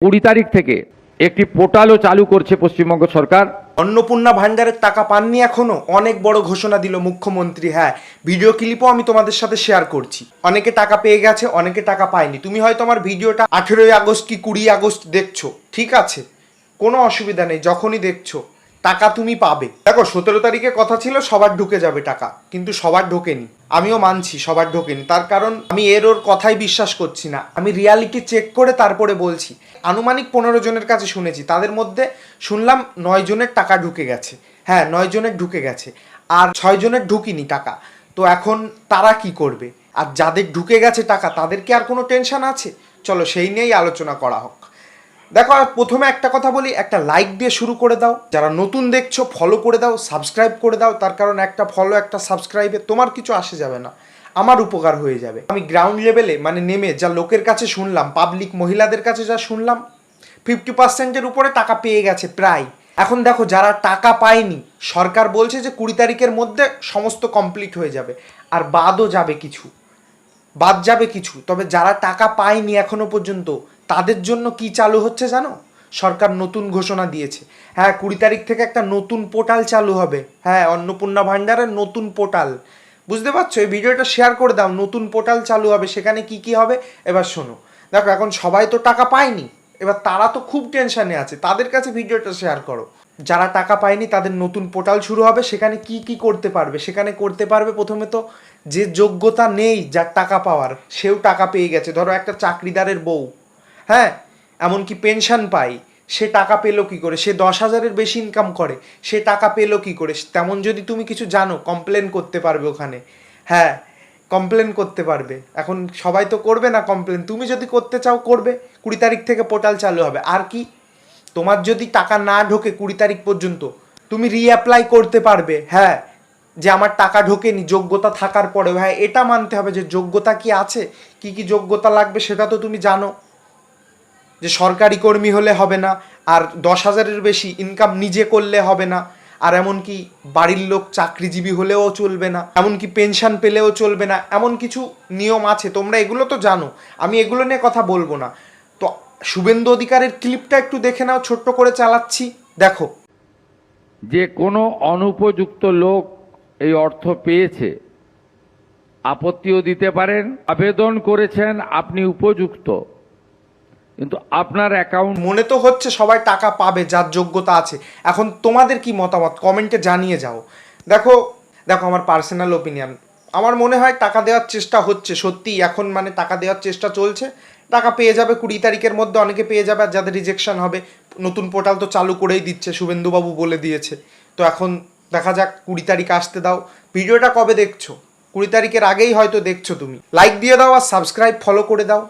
20 তারিখ থেকে একটি পোর্টালও চালু করছে পশ্চিমবঙ্গ সরকার। অন্নপূর্ণা ভান্ডারের টাকা পাননি এখনো? অনেক বড় ঘোষণা দিল মুখ্যমন্ত্রী। হ্যাঁ, ভিডিও ক্লিপও আমি তোমাদের সাথে শেয়ার করছি। অনেকে টাকা পেয়ে গেছে, অনেকে টাকা পায়নি। তুমি হয়তো আমার ভিডিওটা 18 আগস্ট কি 20 আগস্ট দেখছো, ঠিক আছে, কোনো অসুবিধা নেই, যখনই দেখছো টাকা তুমি পাবে। দেখো, 17 তারিখে কথা ছিল সবার ঢুকে যাবে টাকা, কিন্তু সবার ঢোকেনি। আমিও মানছি সবার ঢোকেনি, তার কারণ আমি ওর কথাই বিশ্বাস করছি না। আমি রিয়ালিটি চেক করে তারপরে বলছি। আনুমানিক 15 জনের কাছে শুনেছি, তাদের মধ্যে শুনলাম 9 জনের টাকা ঢুকে গেছে। হ্যাঁ, 9 জনের ঢুকে গেছে, আর 6 জনের ঢুকিনি টাকা। তো এখন তারা কি করবে? আর যাদের ঢুকে গেছে টাকা, তাদের কি আর কোনো টেনশন আছে? চলো সেই নিয়েই আলোচনা করা হোক। দেখো, প্রথমে একটা কথা বলি, একটা লাইক দিয়ে শুরু করে দাও। যারা নতুন দেখছো ফলো করে দাও, সাবস্ক্রাইব করে দাও। তার কারণ একটা ফলো একটা সাবস্ক্রাইবে তোমার কিছু আসে যাবে না, আমার উপকার হয়ে যাবে। আমি গ্রাউন্ড লেভেলে মানে নেমে যা লোকের কাছে শুনলাম, পাবলিক মহিলাদের কাছে যা শুনলাম, 50%-এর উপরে টাকা পেয়ে গেছে প্রায়। এখন দেখো, যারা টাকা পায়নি, সরকার বলছে যে 20 তারিখের মধ্যে সমস্ত কমপ্লিট হয়ে যাবে, আর বাদ যাবে কিছু। তবে যারা টাকা পায়নি এখনো পর্যন্ত, তাদের জন্য কি চালু হচ্ছে জানো? সরকার নতুন ঘোষণা দিয়েছে। হ্যাঁ, 20 তারিখ থেকে একটা নতুন পোর্টাল চালু হবে। হ্যাঁ, অন্নপূর্ণা ভান্ডারের নতুন পোর্টাল। বুঝতে পারছো? এই ভিডিওটা শেয়ার করে দাও। নতুন পোর্টাল চালু হবে, সেখানে কি কি হবে এবার শোনো। দেখো, এখন সবাই তো টাকা পায়নি, এবার তারা তো খুব টেনশনে আছে, তাদের কাছে ভিডিওটা শেয়ার করো। যারা টাকা পায়নি তাদের নতুন পোর্টাল শুরু হবে, সেখানে কি কি করতে পারবে? সেখানে করতে পারবে প্রথমে তো, যে যোগ্যতা নেই যার টাকা পাওয়ার, সেও টাকা পেয়ে গেছে। ধরো একটা চাকরিদারের বউ, হ্যাঁ, এমনকি পেনশন পায়, সে টাকা পেলো কি করে? সে 10,000-এর বেশি ইনকাম করে, সে টাকা পেলো কি করে? তেমন যদি তুমি কিছু জানো, কমপ্লেন করতে পারবে ওখানে। হ্যাঁ, কমপ্লেন করতে পারবে। এখন সবাই তো করবে না কমপ্লেন, তুমি যদি করতে চাও করবে। 20 তারিখ থেকে পোর্টাল চালু হবে। আর কি, তোমার যদি টাকা না ঢোকে 20 তারিখ পর্যন্ত, তুমি রিঅ্যাপ্লাই করতে পারবে। হ্যাঁ, যে আমার টাকা ঢোকেনি, যোগ্যতা থাকার পরেও। হ্যাঁ, এটা মানতে হবে যে যোগ্যতা কি আছে, কি কি যোগ্যতা লাগবে সেটা তো তুমি জানো। যে সরকারি কর্মী হলে হবে না, আর 10,000-এর বেশি ইনকাম নিজে করলে হবে না, আর এমনকি বাড়ির লোক চাকরিজীবী হলেও চলবে না, এমনকি পেনশন পেলেও চলবে না, এমন কিছু নিয়ম আছে। তোমরা এগুলো তো জানো, আমি এগুলো নিয়ে কথা বলবো না। তো শুভেন্দু অধিকারের ক্লিপটা একটু দেখে নাও, ছোট্ট করে চালাচ্ছি, দেখো। যে কোনো অনুপযুক্ত লোক এই অর্থ পেয়েছে, আপত্তিও দিতে পারেন। আবেদন করেছেন, আপনি উপযুক্ত, কিন্তু আপনার অ্যাকাউন্ট। মনে তো হচ্ছে সবাই টাকা পাবে যার যোগ্যতা আছে। এখন তোমাদের কি মতামত কমেন্টে জানিয়ে যাও। দেখো দেখো, আমার পার্সোনাল ওপিনিয়ন, আমার মনে হয় টাকা দেওয়ার চেষ্টা হচ্ছে সত্যি। এখন মানে টাকা দেওয়ার চেষ্টা চলছে, টাকা পেয়ে যাবে 20 তারিখের মধ্যে, অনেকে পেয়ে যাবে। আর যাদের রিজেকশন হবে, নতুন পোর্টাল তো চালু করেই দিচ্ছে, শুভেন্দুবাবু বলে দিয়েছে। তো এখন দেখা যাক, 20 তারিখ আসতে দাও। ভিডিওটা কবে দেখছো? 20 তারিখের আগেই হয়তো দেখছো। তুমি লাইক দিয়ে দাও আর সাবস্ক্রাইব ফলো করে দাও।